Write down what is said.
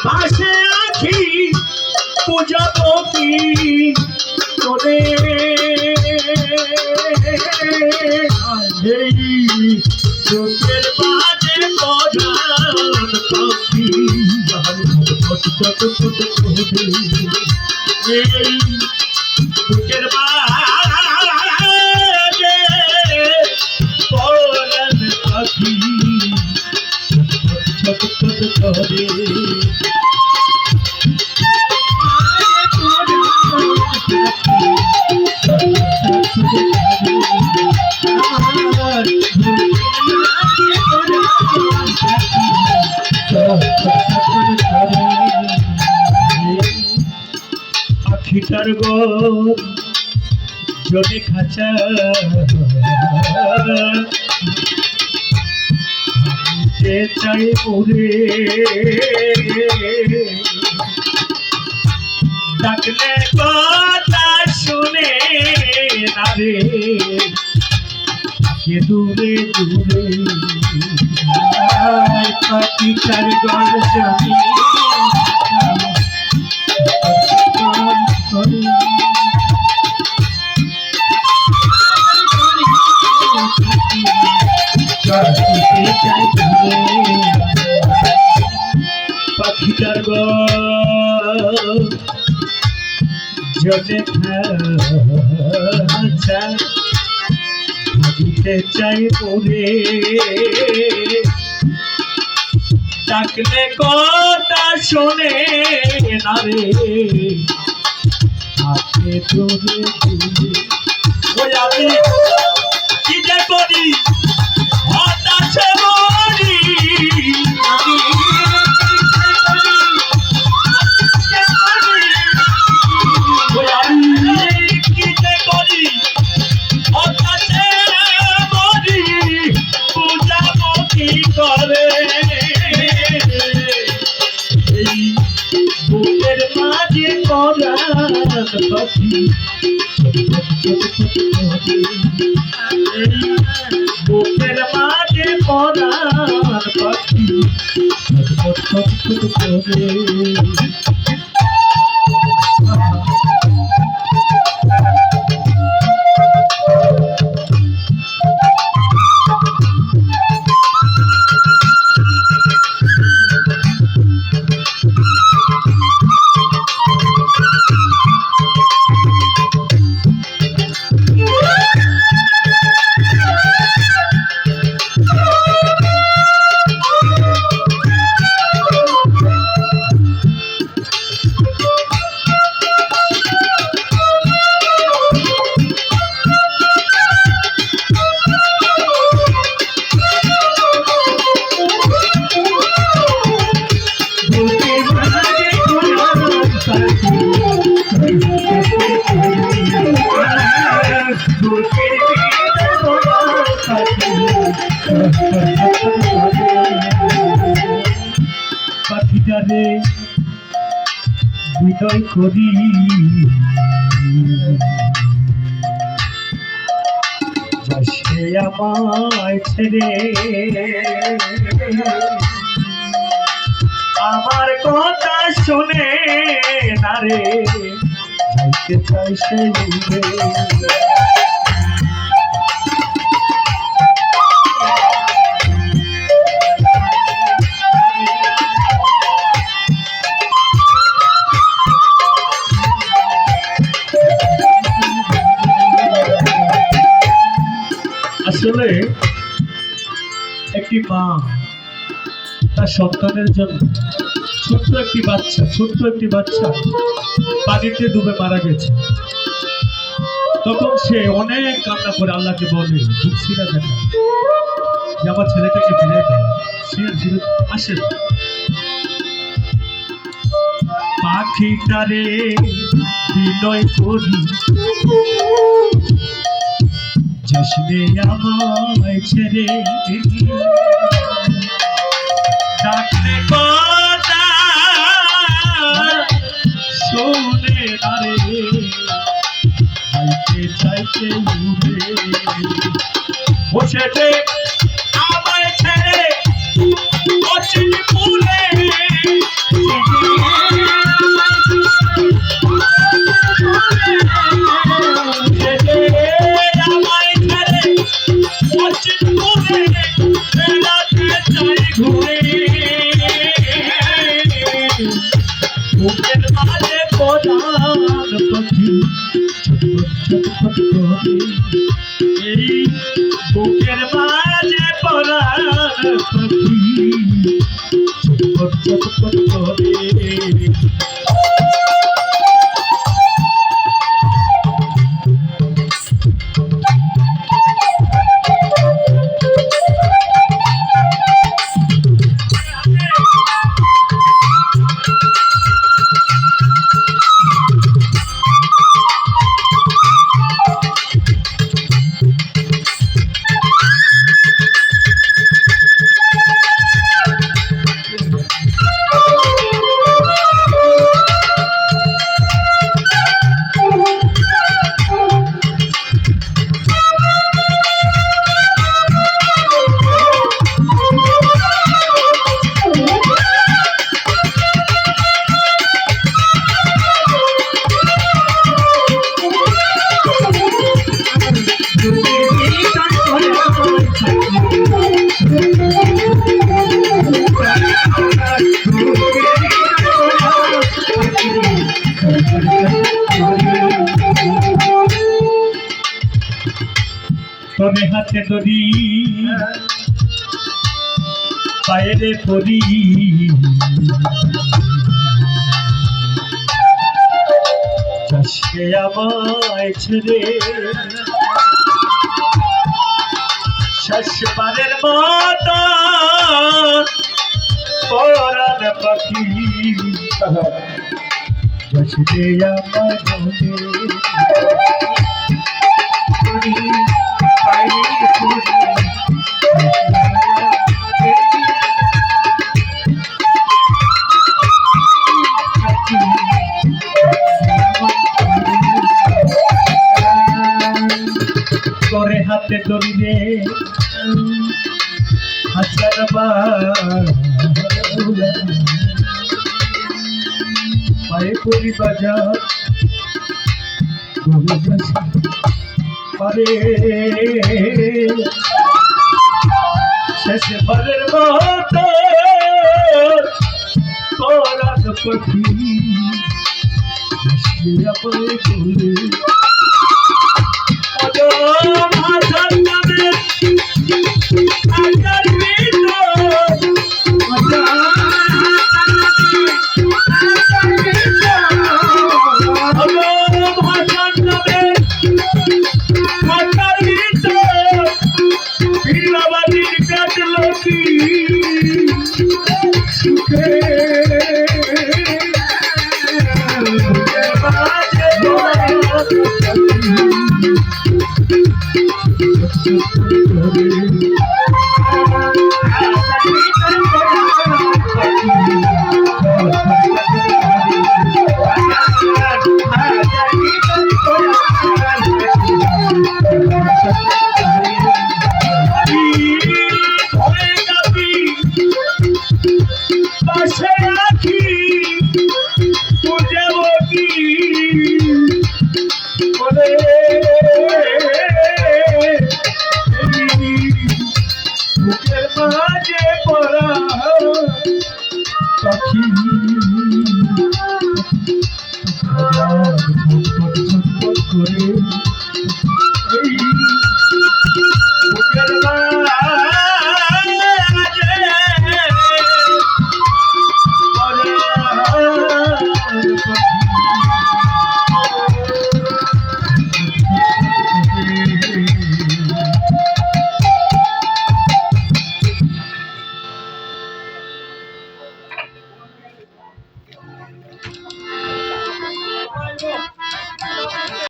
পাশে আছি পূজাবো কি করে চোখের বাজে প্রধান পাখি এই বুকের বাজে প্রধান পাখি করে পাখিটার গো জলে খাঁচা চাই উড়ে ডাকলে কথা শুনে না রে কে দূরে দূরে পাখিটার গল জানি পাখিটার জলে খাঁচা ভাবিতে চাই পড়ে ডাকলে কথা শোনে না রে হাতে দূরে দূরে ওই আমি কি যে করি হতাশে মরি বুকের মাঝে পরার পাখি পাখিটারে বিদয় করি সে আমায় ছেড়ে আমার কথা শুনে না রে যাইতে চাই সে আসলে একটি মা তার সন্তানের জন্য ছোট্ট একটি বাচ্চা পানিতে ডুবে মারা গেছে। তখন সে অনেক কান্না করে আল্লাহকে বলে, বুঝছিলা দেখা যে আমার ছেলেটাকে ফিরে দেয়, সে ফিরে আসে। পাখিটারে বিনয় করি জশনে আমায় ছেড়ে ডাকলে কথা শোনে না রে চাইতে উড়ে বসেছে আমায় ছেড়ে অচিন ফুলে বুকের মাঝে পরাণ পাখি ছটফট ছটফট করে এই বুকের মাঝে পরাণ পাখি ছটফট ছটফট করে তোরে হাতে ধরি পায়েরে পরি চাষকে আমায় ছেড়ে শেষবারের মতো পরাণ পাখি চাষকে আমায় তোরে হাতে ধরিলে হাজার পায়ে করি বাজার পারে শেষবারের মতো পরাণ পাখি বুকের মাঝে পরাণ পাখি